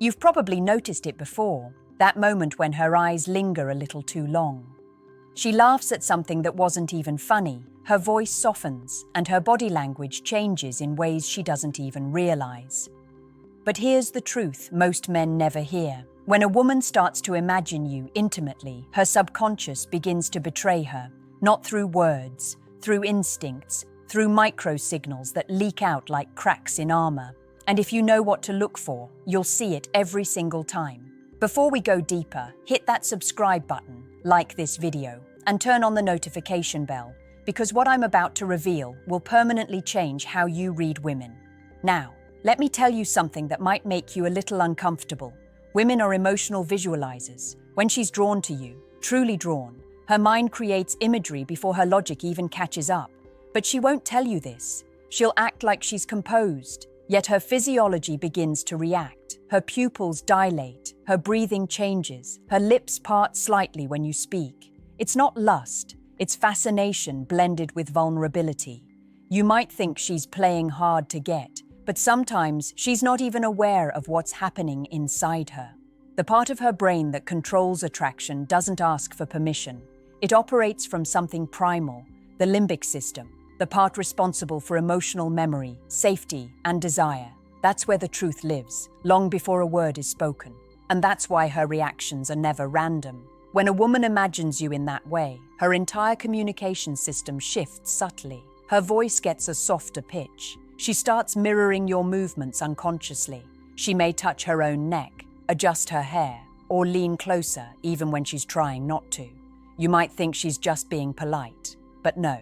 You've probably noticed it before, that moment when her eyes linger a little too long. She laughs at something that wasn't even funny, her voice softens, and her body language changes in ways she doesn't even realize. But here's the truth most men never hear. When a woman starts to imagine you intimately, her subconscious begins to betray her, not through words, through instincts, through micro-signals that leak out like cracks in armor. And if you know what to look for, you'll see it every single time. Before we go deeper, hit that subscribe button, like this video, and turn on the notification bell, because what I'm about to reveal will permanently change how you read women. Now, let me tell you something that might make you a little uncomfortable. Women are emotional visualizers. When she's drawn to you, truly drawn, her mind creates imagery before her logic even catches up. But she won't tell you this. She'll act like she's composed, yet her physiology begins to react. Her pupils dilate, her breathing changes, her lips part slightly when you speak. It's not lust, it's fascination blended with vulnerability. You might think she's playing hard to get, but sometimes she's not even aware of what's happening inside her. The part of her brain that controls attraction doesn't ask for permission. It operates from something primal, the limbic system, the part responsible for emotional memory, safety, and desire. That's where the truth lives, long before a word is spoken. And that's why her reactions are never random. When a woman imagines you in that way, her entire communication system shifts subtly. Her voice gets a softer pitch. She starts mirroring your movements unconsciously. She may touch her own neck, adjust her hair, or lean closer even when she's trying not to. You might think she's just being polite, but no.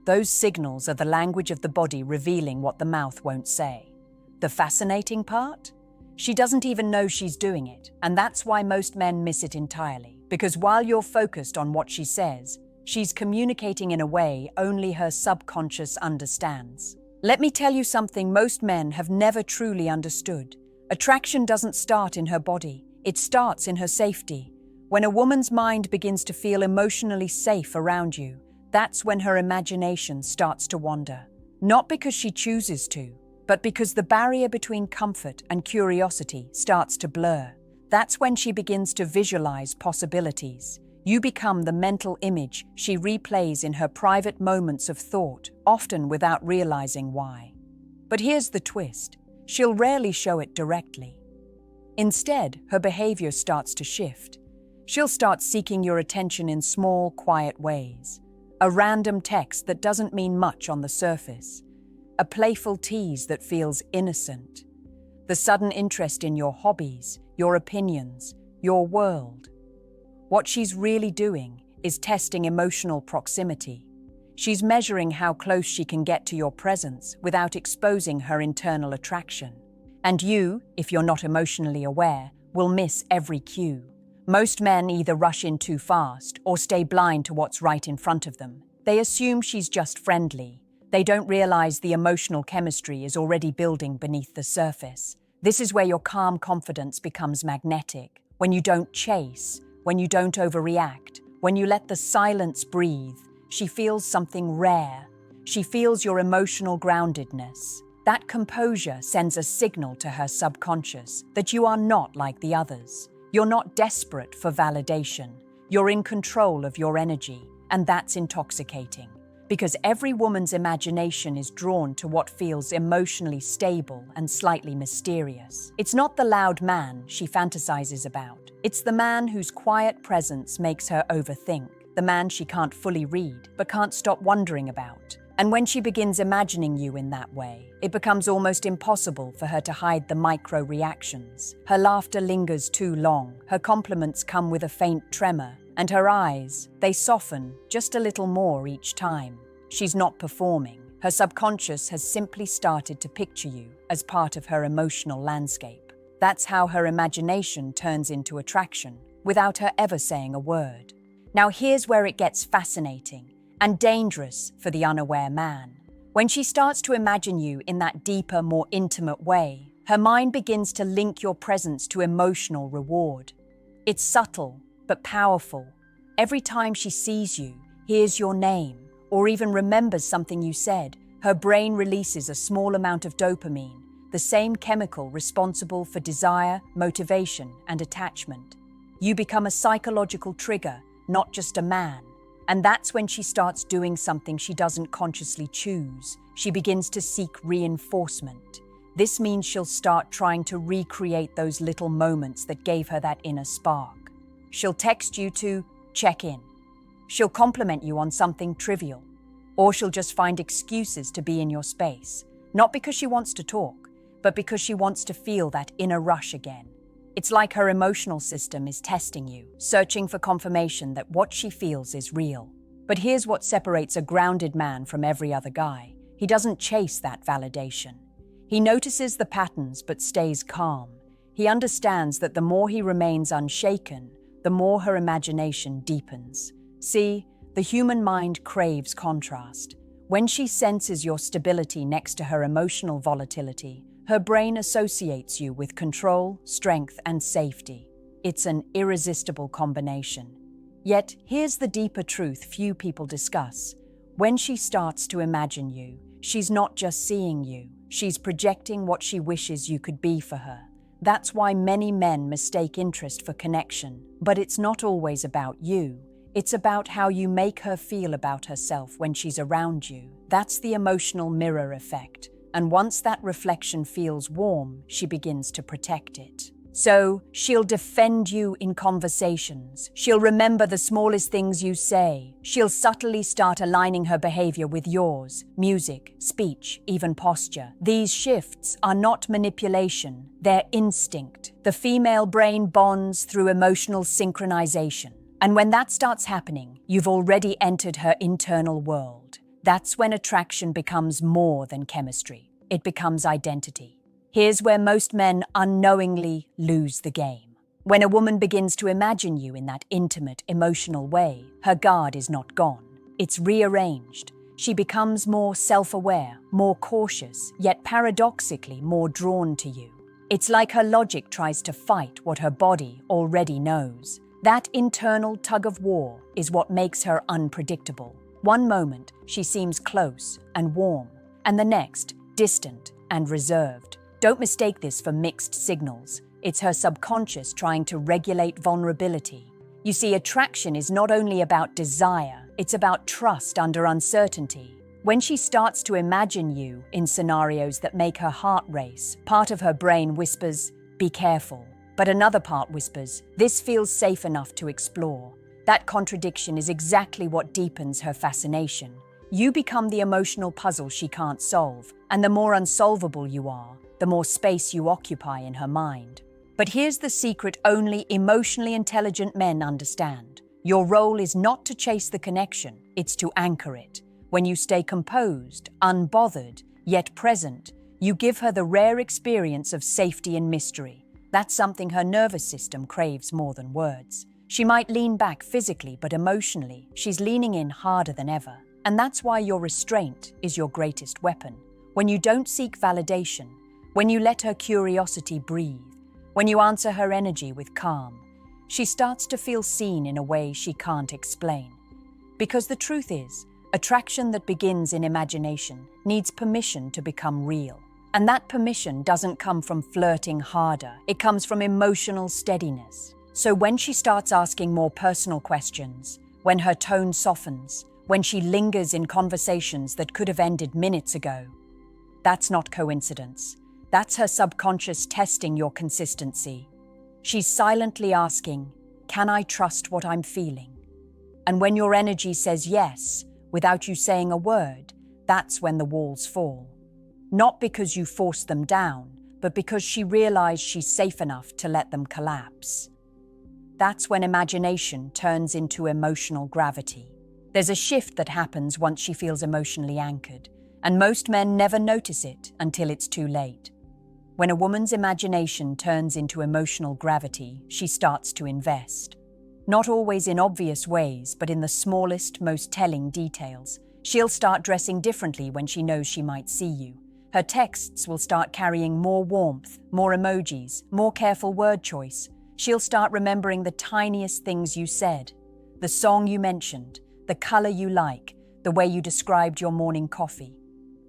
Those signals are the language of the body revealing what the mouth won't say. The fascinating part? She doesn't even know she's doing it, and that's why most men miss it entirely. Because while you're focused on what she says, she's communicating in a way only her subconscious understands. Let me tell you something most men have never truly understood. Attraction doesn't start in her body, it starts in her safety. When a woman's mind begins to feel emotionally safe around you, that's when her imagination starts to wander. Not because she chooses to, but because the barrier between comfort and curiosity starts to blur. That's when she begins to visualize possibilities. You become the mental image she replays in her private moments of thought, often without realizing why. But here's the twist. She'll rarely show it directly. Instead, her behavior starts to shift. She'll start seeking your attention in small, quiet ways. A random text that doesn't mean much on the surface. A playful tease that feels innocent. The sudden interest in your hobbies, your opinions, your world. What she's really doing is testing emotional proximity. She's measuring how close she can get to your presence without exposing her internal attraction. And you, if you're not emotionally aware, will miss every cue. Most men either rush in too fast or stay blind to what's right in front of them. They assume she's just friendly. They don't realize the emotional chemistry is already building beneath the surface. This is where your calm confidence becomes magnetic. When you don't chase, when you don't overreact, when you let the silence breathe, she feels something rare. She feels your emotional groundedness. That composure sends a signal to her subconscious that you are not like the others. You're not desperate for validation. You're in control of your energy, and that's intoxicating. Because every woman's imagination is drawn to what feels emotionally stable and slightly mysterious. It's not the loud man she fantasizes about. It's the man whose quiet presence makes her overthink. The man she can't fully read, but can't stop wondering about. And when she begins imagining you in that way, it becomes almost impossible for her to hide the micro-reactions. Her laughter lingers too long, her compliments come with a faint tremor, and her eyes, they soften just a little more each time. She's not performing. Her subconscious has simply started to picture you as part of her emotional landscape. That's how her imagination turns into attraction, without her ever saying a word. Now here's where it gets fascinating and dangerous for the unaware man. When she starts to imagine you in that deeper, more intimate way, her mind begins to link your presence to emotional reward. It's subtle, but powerful. Every time she sees you, hears your name, or even remembers something you said, her brain releases a small amount of dopamine, the same chemical responsible for desire, motivation, and attachment. You become a psychological trigger, not just a man. And that's when she starts doing something she doesn't consciously choose. She begins to seek reinforcement. This means she'll start trying to recreate those little moments that gave her that inner spark. She'll text you to check in. She'll compliment you on something trivial. Or she'll just find excuses to be in your space. Not because she wants to talk, but because she wants to feel that inner rush again. It's like her emotional system is testing you, searching for confirmation that what she feels is real. But here's what separates a grounded man from every other guy. He doesn't chase that validation. He notices the patterns but stays calm. He understands that the more he remains unshaken, the more her imagination deepens. See, the human mind craves contrast. When she senses your stability next to her emotional volatility, her brain associates you with control, strength, and safety. It's an irresistible combination. Yet, here's the deeper truth few people discuss. When she starts to imagine you, she's not just seeing you, she's projecting what she wishes you could be for her. That's why many men mistake interest for connection. But it's not always about you. It's about how you make her feel about herself when she's around you. That's the emotional mirror effect. And once that reflection feels warm, she begins to protect it. So, she'll defend you in conversations. She'll remember the smallest things you say. She'll subtly start aligning her behavior with yours. Music, speech, even posture. These shifts are not manipulation, they're instinct. The female brain bonds through emotional synchronization. And when that starts happening, you've already entered her internal world. That's when attraction becomes more than chemistry. It becomes identity. Here's where most men unknowingly lose the game. When a woman begins to imagine you in that intimate, emotional way, her guard is not gone. It's rearranged. She becomes more self-aware, more cautious, yet paradoxically more drawn to you. It's like her logic tries to fight what her body already knows. That internal tug-of-war is what makes her unpredictable. One moment, she seems close and warm, and the next, distant and reserved. Don't mistake this for mixed signals. It's her subconscious trying to regulate vulnerability. You see, attraction is not only about desire, it's about trust under uncertainty. When she starts to imagine you in scenarios that make her heart race, part of her brain whispers, "Be careful." But another part whispers, "This feels safe enough to explore." That contradiction is exactly what deepens her fascination. You become the emotional puzzle she can't solve, and the more unsolvable you are, the more space you occupy in her mind. But here's the secret only emotionally intelligent men understand. Your role is not to chase the connection, it's to anchor it. When you stay composed, unbothered, yet present, you give her the rare experience of safety and mystery. That's something her nervous system craves more than words. She might lean back physically, but emotionally, she's leaning in harder than ever. And that's why your restraint is your greatest weapon. When you don't seek validation, when you let her curiosity breathe, when you answer her energy with calm, she starts to feel seen in a way she can't explain. Because the truth is, attraction that begins in imagination needs permission to become real. And that permission doesn't come from flirting harder, it comes from emotional steadiness. So when she starts asking more personal questions, when her tone softens, when she lingers in conversations that could have ended minutes ago, that's not coincidence. That's her subconscious testing your consistency. She's silently asking, "Can I trust what I'm feeling?" And when your energy says yes, without you saying a word, that's when the walls fall. Not because you forced them down, but because she realized she's safe enough to let them collapse. That's when imagination turns into emotional gravity. There's a shift that happens once she feels emotionally anchored, and most men never notice it until it's too late. When a woman's imagination turns into emotional gravity, she starts to invest. Not always in obvious ways, but in the smallest, most telling details. She'll start dressing differently when she knows she might see you. Her texts will start carrying more warmth, more emojis, more careful word choice. She'll start remembering the tiniest things you said, the song you mentioned, the color you like, the way you described your morning coffee.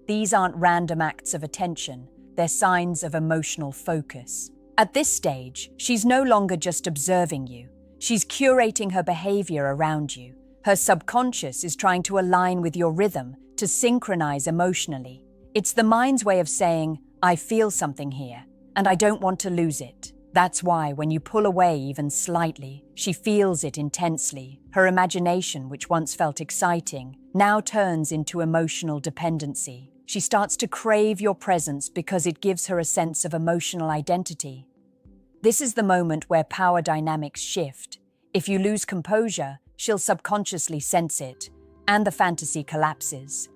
These aren't random acts of attention. they're signs of emotional focus. At this stage, she's no longer just observing you. She's curating her behavior around you. Her subconscious is trying to align with your rhythm, to synchronize emotionally. It's the mind's way of saying, I feel something here, and I don't want to lose it. That's why when you pull away even slightly, she feels it intensely. Her imagination, which once felt exciting, now turns into emotional dependency. She starts to crave your presence because it gives her a sense of emotional identity. This is the moment where power dynamics shift. If you lose composure, she'll subconsciously sense it, and the fantasy collapses.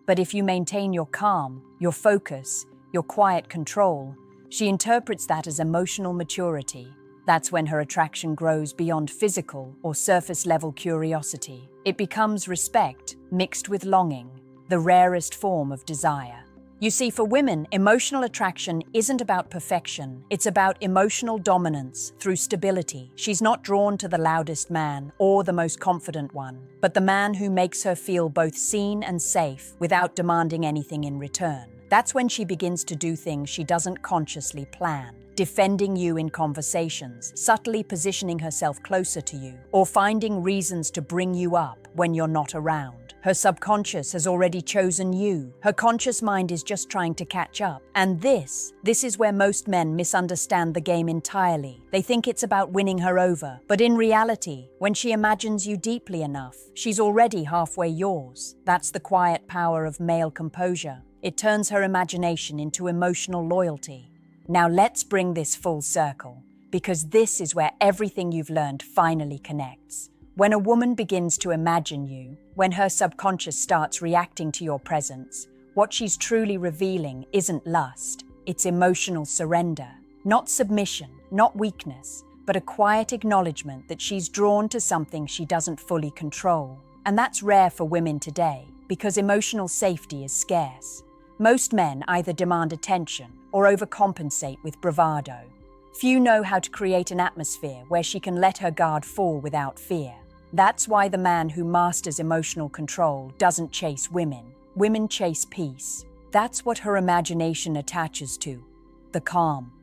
But if you maintain your calm, your focus, your quiet control, she interprets that as emotional maturity. That's when her attraction grows beyond physical or surface-level curiosity. It becomes respect mixed with longing, the rarest form of desire. You see, for women, emotional attraction isn't about perfection. It's about emotional dominance through stability. She's not drawn to the loudest man or the most confident one, but the man who makes her feel both seen and safe without demanding anything in return. That's when she begins to do things she doesn't consciously plan, defending you in conversations, subtly positioning herself closer to you, or finding reasons to bring you up when you're not around. Her subconscious has already chosen you. Her conscious mind is just trying to catch up. And this is where most men misunderstand the game entirely. They think it's about winning her over. But in reality, when she imagines you deeply enough, she's already halfway yours. That's the quiet power of male composure. It turns her imagination into emotional loyalty. Now let's bring this full circle, because this is where everything you've learned finally connects. When a woman begins to imagine you, when her subconscious starts reacting to your presence, what she's truly revealing isn't lust, it's emotional surrender. Not submission, not weakness, but a quiet acknowledgement that she's drawn to something she doesn't fully control. And that's rare for women today, because emotional safety is scarce. Most men either demand attention or overcompensate with bravado. Few know how to create an atmosphere where she can let her guard fall without fear. That's why the man who masters emotional control doesn't chase women. Women chase peace. That's what her imagination attaches to. The calm,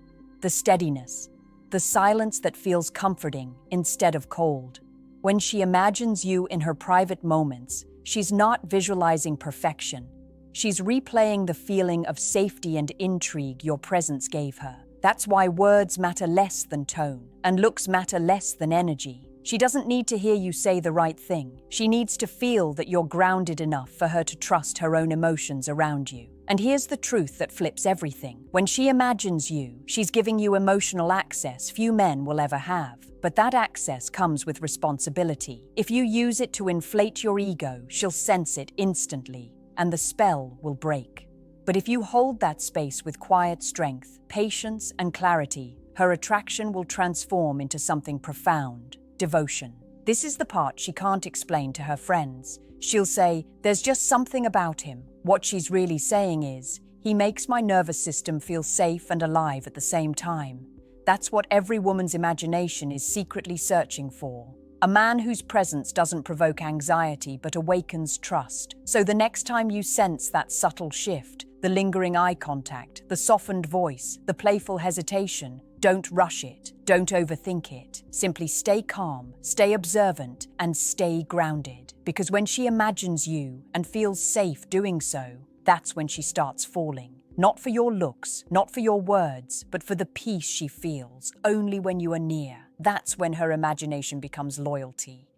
the steadiness, the silence that feels comforting instead of cold. When she imagines you in her private moments, she's not visualizing perfection. She's replaying the feeling of safety and intrigue your presence gave her. That's why words matter less than tone, and looks matter less than energy. She doesn't need to hear you say the right thing. She needs to feel that you're grounded enough for her to trust her own emotions around you. And here's the truth that flips everything. When she imagines you, she's giving you emotional access few men will ever have. But that access comes with responsibility. If you use it to inflate your ego, she'll sense it instantly, and the spell will break. But if you hold that space with quiet strength, patience, and clarity, her attraction will transform into something profound. Devotion. This is the part she can't explain to her friends. She'll say, there's just something about him. What she's really saying is, he makes my nervous system feel safe and alive at the same time. That's what every woman's imagination is secretly searching for. A man whose presence doesn't provoke anxiety but awakens trust. So the next time you sense that subtle shift, the lingering eye contact, the softened voice, the playful hesitation, don't rush it, don't overthink it. Simply stay calm, stay observant, and stay grounded. Because when she imagines you and feels safe doing so, that's when she starts falling. Not for your looks, not for your words, but for the peace she feels only when you are near. That's when her imagination becomes loyalty.